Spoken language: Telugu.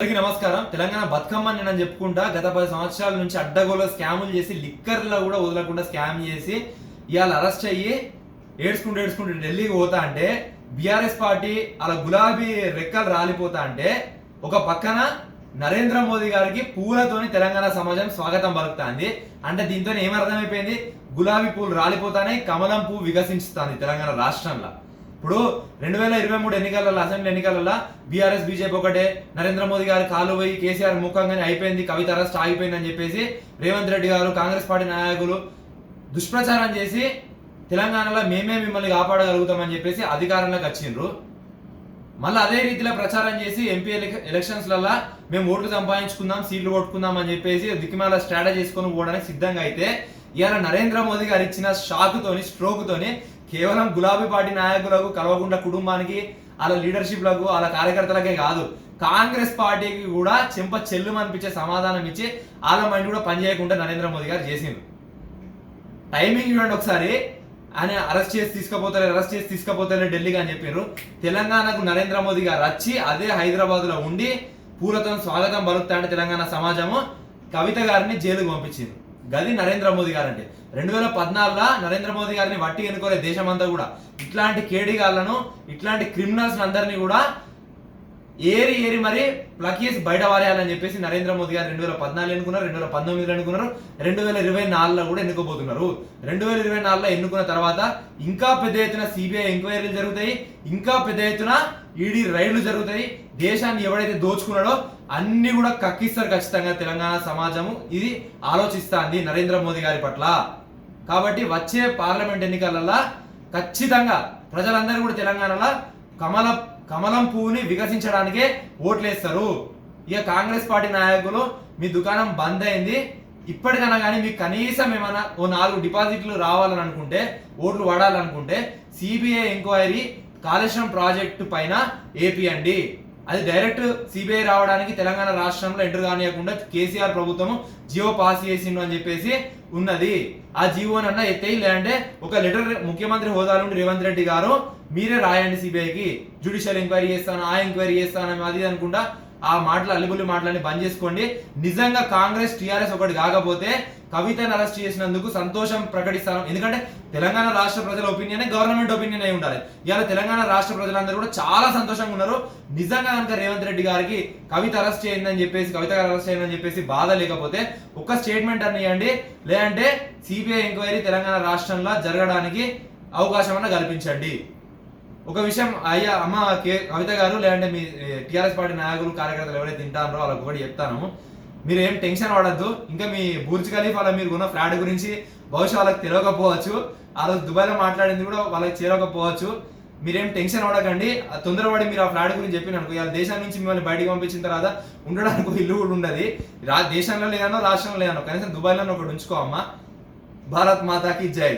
అందరికీ నమస్కారం. తెలంగాణ బతుకమ్మ నేను చెప్పుకుంటా గత 10 సంవత్సరాల నుంచి అడ్డగోలు స్కాములు చేసి లిక్కర్లో కూడా వదలకుండా స్కామ్ చేసి ఇవాళ అరెస్ట్ అయ్యి ఏడ్చుకుంటూ ఢిల్లీకి పోతా అంటే బీఆర్ఎస్ పార్టీ అలా గులాబీ రెక్కలు రాలిపోతా అంటే ఒక పక్కన నరేంద్ర మోదీ గారికి పూలతోని తెలంగాణ సమాజం స్వాగతం పలుకుతాంది. అంటే దీంతో ఏమర్థమైపోయింది, గులాబీ పూలు రాలిపోతానే కమలం పువ్వు వికసించుతుంది తెలంగాణ రాష్ట్రంలో. ఇప్పుడు 2023 ఎన్నికలలో అసెంబ్లీ ఎన్నికలలో బీఆర్ఎస్ బీజేపీ ఒకటే, నరేంద్ర మోదీ గారు కాలు పోయి కేసీఆర్ ముఖంగానే అయిపోయింది, కవిత అరెస్ట్ ఆగిపోయిందని చెప్పేసి రేవంత్ రెడ్డి గారు కాంగ్రెస్ పార్టీ నాయకులు దుష్ప్రచారం చేసి తెలంగాణలో మేమే మిమ్మల్ని కాపాడగలుగుతామని చెప్పేసి అధికారంలోకి వచ్చిండ్రు. మళ్ళీ అదే రీతిలో ప్రచారం చేసి ఎంపీ ఎలక్షన్స్లలో మేము ఓట్లు సంపాదించుకుందాం, సీట్లు కొట్టుకుందాం అని చెప్పేసి దిక్కుమాల స్ట్రాటజీ చేసుకొని పోవడానికి సిద్ధంగా అయితే ఇవాళ నరేంద్ర మోదీ గారు ఇచ్చిన షాక్తోని స్ట్రోక్తోని కేవలం గులాబీ పార్టీ నాయకులకు కల్వకుంట్ల కుటుంబానికి వాళ్ళ లీడర్షిప్లకు వాళ్ళ కార్యకర్తలకే కాదు, కాంగ్రెస్ పార్టీకి కూడా చెంప చెల్లుమనిపించే సమాధానం ఇచ్చి వాళ్ళ మైండ్ కూడా పనిచేయకుండా నరేంద్ర మోదీ గారు చేసిండ్రు. టైమింగ్ చూడండి ఒకసారి, ఆయన అరెస్ట్ చేసి తీసుకుపోతారు ఢిల్లీకి అని చెప్పారు. తెలంగాణకు నరేంద్ర మోదీ గారు వచ్చి అదే హైదరాబాద్ లో ఉండి పూలతో స్వాగతం పలుకుతా అంటే తెలంగాణ సమాజము కవిత గారిని జైలుకు పంపించింది. గది నరేంద్ర మోదీ గారు అంటే. 2014లో నరేంద్ర మోదీ గారిని వట్టి ఎన్నుకోలే దేశమంతా కూడా. ఇట్లాంటి కేడిగాళ్లను, ఇట్లాంటి క్రిమినల్స్ అందరినీ కూడా ఏరి మరి ప్లక్ చేసి బయట వారేయాలని చెప్పేసి నరేంద్ర మోదీ గారు 2014 ఎన్నుకున్నారు, 2019 ఎన్నుకున్నారు, 2024లో కూడా ఎన్నుకోబోతున్నారు. 2024లో ఎన్నుకున్న తర్వాత ఇంకా పెద్ద ఎత్తున సిబిఐ ఎంక్వైరీలు జరుగుతాయి, ఇంకా పెద్ద ఎత్తున ఈడీ రైళ్లు జరుగుతాయి. దేశాన్ని ఎవడైతే దోచుకున్నాడో అన్ని కూడా కక్కిస్తారు ఖచ్చితంగా తెలంగాణ సమాజము. ఇది ఆలోచిస్తాంది నరేంద్ర మోదీ గారి పట్ల. కాబట్టి వచ్చే పార్లమెంట్ ఎన్నికలలో ఖచ్చితంగా ప్రజలందరూ కూడా తెలంగాణలో కమలం పువ్వుని వికసించడానికే ఓట్లేస్తారు. ఇక కాంగ్రెస్ పార్టీ నాయకులు మీ దుకాణం బంద్ అయింది, ఇప్పటికైనా కానీ మీకు కనీసం ఏమైనా ఓ 4 డిపాజిట్లు రావాలని అనుకుంటే, ఓట్లు పడాలనుకుంటే సిబిఐ ఎంక్వైరీ కాళేశ్వరం ప్రాజెక్టు పైన ఏపీయండి. అది డైరెక్ట్ సిబిఐ రావడానికి తెలంగాణ రాష్ట్రంలో ఎంటర్ కానియకుండా కేసీఆర్ ప్రభుత్వం జియో పాస్ చేసిండు అని చెప్పేసి ఉన్నది. ఆ జియోనన్నా ఎత్తేయి, లేదంటే ఒక లెటర్ ముఖ్యమంత్రి హోదాలో ఉండి రేవంత్ రెడ్డి గారు మీరే రాయండి సిబిఐకి, జ్యుడిషియల్ ఎంక్వైరీ చేస్తాను, ఆ ఎంక్వైరీ చేస్తాను అది అనుకుంటా ఆ మాటలు అల్లిబుల్లి మాటలని బంద్ చేసుకోండి. నిజంగా కాంగ్రెస్ టీఆర్ఎస్ ఒకటి కాకపోతే కవితను అరెస్ట్ చేసినందుకు సంతోషం ప్రకటిస్తాను. ఎందుకంటే తెలంగాణ రాష్ట్ర ప్రజల ఒపీనియన్ గవర్నమెంట్ ఒపీనియన్ అయి ఉండాలి. ఇవాళ తెలంగాణ రాష్ట్ర ప్రజలందరూ కూడా చాలా సంతోషంగా ఉన్నారు. నిజంగా కనుక రేవంత్ రెడ్డి గారికి కవిత అరెస్ట్ చేయండి చెప్పేసి బాధ లేకపోతే ఒక స్టేట్మెంట్ అని ఇవ్వండి, లేదంటే సిబిఐ ఎంక్వైరీ తెలంగాణ రాష్ట్రంలో జరగడానికి అవకాశం అన్న కల్పించండి. ఒక విషయం అయ్యా అమ్మ కవిత గారు, లేదంటే మీ టీఆర్ఎస్ పార్టీ నాయకులు కార్యకర్తలు ఎవరైతే తింటారో వాళ్ళకి ఒకటి చెప్తాను, మీరు ఏం టెన్షన్ పడద్దు. ఇంకా మీ బుర్జ్ ఖలీఫాలో మీరు ఉన్న ఫ్లాట్ గురించి బహుశా వాళ్ళకి తెలియకపోవచ్చు, ఆ రోజు దుబాయ్లో మాట్లాడింది కూడా వాళ్ళకి చేరకపోవచ్చు. మీరేం టెన్షన్ పడకండి. తొందరపడి మీరు ఆ ఫ్లాట్ గురించి చెప్పిన అనుకో, ఇవాళ దేశం నుంచి మిమ్మల్ని బయటకు పంపించిన తర్వాత ఉండడానికి ఇల్లు కూడా ఉండదు. దేశంలో లేదనో రాష్ట్రంలో లేదనో కనీసం దుబాయ్లో ఒకటి ఉంచుకో అమ్మ. భారత్ మాతాకి జై.